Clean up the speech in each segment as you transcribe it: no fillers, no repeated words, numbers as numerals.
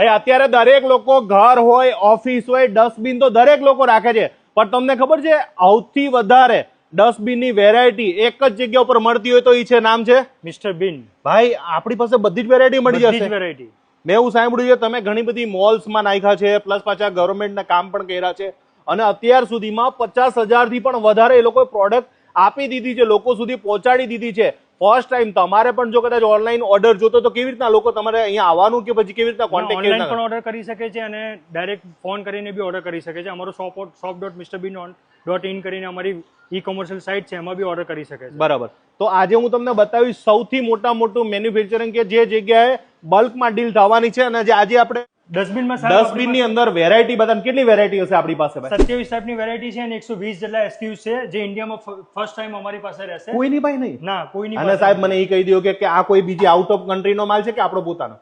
ભાઈ અત્યારે દરેક લોકો ઘર હોય, ઓફિસ હોય, ડસ્ટબિન તો દરેક લોકો રાખે છે, પણ તમને ખબર છે સૌથી વધારે ડસ્ટબિનની વેરાયટી એક જ જગ્યા ઉપર મળતી હોય તો એ છે, નામ છે મિસ્ટર બિન. ભાઈ આપણી પાસે બધી જ વેરાયટી મળી જશે. વેરાયટી મેં એવું સાંભળ્યું છે તમે ઘણી બધી મોલ્સમાં નાખ્યા છે, પ્લસ પાછા ગવર્મેન્ટના કામ પણ કર્યા છે, અને અત્યાર સુધીમાં 50,000 થી પણ વધારે એ લોકોએ પ્રોડક્ટ આપી દીધી છે, લોકો સુધી પહોંચાડી દીધી છે. ફર્સ્ટ ટાઈમ તમારે પણ જો કદાચ ઓનલાઈન ઓર્ડર જોતો તો કેવી રીતના લોકો તમારે અહીંયા આવવાનું કે પછી કેવી રીતના કોન્ટેક્ટ ઓનલાઈન પણ ઓર્ડર કરી શકે છે અને ડાયરેક્ટ ફોન કરીને બી ઓર્ડર કરી શકે છે. અમારો shop.mrbin.in કરીને અમારી ઈ કોમર્શિયલ સાઇટ છે, એમાં બી ઓર્ડર કરી શકે છે. બરાબર. તો આજે હું તમને બતાવીશ સૌથી મોટું મેન્યુફેક્ચરિંગ કે જે જગ્યાએ બલ્કમાં ડીલ થવાની છે, અને જે આજે આપણે ડસ્ટબિનની અંદર વેરાયટી બતાવી. કેટલી વેરાયટી હશે આપણી પાસે? 27 ટાઈપની વેરાયટી છે અને 120 જેટલા SKUs છે, જે ઇન્ડિયામાં ફર્સ્ટ ટાઈમ અમારી પાસે રહેશે. કોઈની પાસે નહીં? ના, કોઈની અને સાહેબ મને એ કહી દો કે આ કોઈ બીજી આઉટ ઓફ કન્ટ્રીનો માલ છે કે આપણો પોતાનો?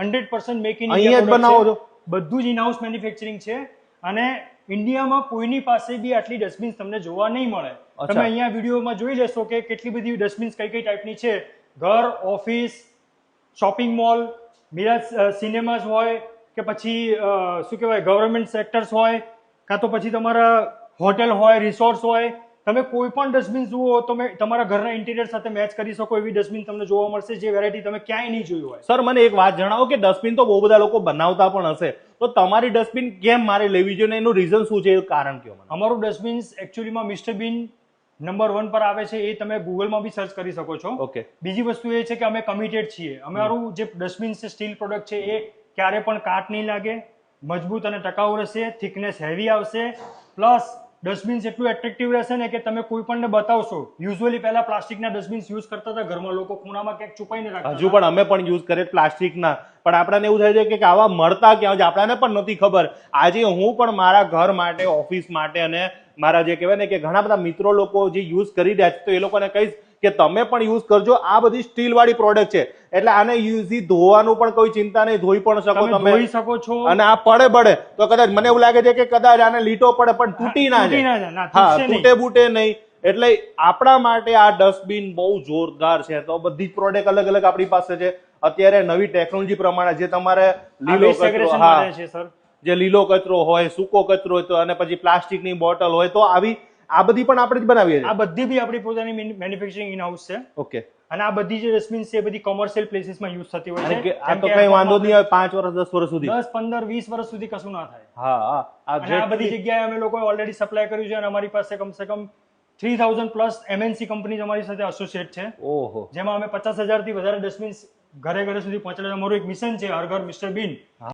100% મેક ઇન અહીંયા જ બનાવો છો? બધું જ ઇન હાઉસ મેન્યુફેક્ચરિંગ છે અને ઇન્ડિયામાં કોઈની પાસે બી આટલી ડસ્ટબિન્સ તમને જોવા નહીં મળે. તમે અહીંયા વિડીયોમાં જોઈ લેશો કે કેટલી બધી ડસ્ટબિન્સ કઈ ટાઈપની છે. ઘર, ઓફિસ, શોપિંગ મોલ, મિરાજ સિનેમાસ હોય કે પછી શું કહેવાય ગવર્મેન્ટ સેક્ટર્સ હોય, કાં તો પછી તમારા હોટેલ હોય, રિસોર્ટ્સ હોય, તમે કોઈ પણ ડસ્ટબિન જુઓ તમે તમારા ઘરના ઇન્ટિરિયર સાથે મેચ કરી શકો એવી ડસ્ટબિન તમને જોવા મળશે, જે વેરાયટી તમે ક્યાંય નહીં જોયું હોય. સર મને એક વાત જણાવો કે ડસ્ટબિન તો બહુ બધા લોકો બનાવતા પણ હશે, તો તમારી ડસ્ટબિન કેમ મારે લેવી જોઈએ, એનું રીઝન શું છે, કારણ કયો મને? અમારું ડસ્ટબિન એકચ્યુઅલીમાં મિસ્ટર બિન નંબર 1 પર આવે છે, એ તમે ગૂગલમાં બી સર્ચ કરી શકો છો. ઓકે. બીજી વસ્તુ એ છે કે અમે કમિટેડ છીએ. અમારું જે ડસ્ટબિન છે સ્ટીલ પ્રોડક્ટ છે, એ ક્યારે પણ કાટ નહીં લાગે, મજબૂત અને ટકાઉ રહેશે, થિકનેસ હેવી આવશે, પ્લસ ડસ્ટબિન્સ એટલું એટ્રેક્ટિવ રહેશે ને કે તમે કોઈ પણને બતાવશો. યુઝ્યુઅલી પહેલા પ્લાસ્ટિકના ડસ્ટબિન્સ યુઝ કરતા હતા ઘરમાં, લોકો ખૂણામાં ક્યાંક છુપાઈને રાખતા. હજુ પણ અમે પણ યુઝ કરીએ પ્લાસ્ટિકના, પણ આપણને એવું થાય છે કે આવા મળતા ક્યાં છે આપણને પણ નથી ખબર. આજે હું પણ મારા ઘર માટે, ઓફિસ માટે અને મારા જે કહેવાય ને કે ઘણા બધા મિત્રો લોકો જે યુઝ કરી રહ્યા છે, તો એ લોકોને કહીશ કે તમે પણ યુઝ કરજો. આ બધી સ્ટીલ વાળી પ્રોડક્ટ છે, એટલે આને યુઝી ધોવાનું પણ કોઈ ચિંતા નહીં, ધોઈ પણ શકો તમે, ધોઈ શકો છો. અને આ પડે તો કદાચ મને એવું લાગે છે કે કદાચ આને લીટો પડે પણ તૂટી ના જાય. હા, તૂટે બૂટે નહીં. એટલે આપણા માટે આ ડસ્ટબિન બહુ જોરદાર છે. તો બધી જ પ્રોડક્ટ અલગ અલગ આપણી પાસે છે. અત્યારે નવી ટેકનોલોજી પ્રમાણે જે તમારે લીલો કચરો, હા સર, જે લીલો કચરો હોય, સૂકો કચરો હોય તો, અને પછી પ્લાસ્ટિકની બોટલ હોય, તો આ બધી પણ આપણે જ બનાવીએ છીએ. આ બધી બી આપણી પોતાની મેન્યુફેક્ચરિંગ ઇન હાઉસ છે. ઓકે. અને આ બધી જે ડસ્ટબિન્સ છે બધી કોમર્શિયલ પ્લેસીસમાં યુઝ થતી હોય છે. આ તો કઈ વાંધો નહીં આવે 5 વર્ષ 10 વર્ષ સુધી, 10 15 20 વર્ષ સુધી કશું ના થાય. હા. આ બધી જગ્યાએ અમે લોકો ઓલરેડી સપ્લાય કર્યું છે અને અમારી પાસે કમસે કમ 3000 પ્લસ MNC કંપનીઝ અમારી સાથે એસોસિએટ છે. ઓહો. જેમાં અમે 50,000 થી વધારે ડસ્ટબિન્સ ઘરે સુધી પહોંચાડે. અમારું એક મિશન છે, હર ઘર મિસ્ટર બિન.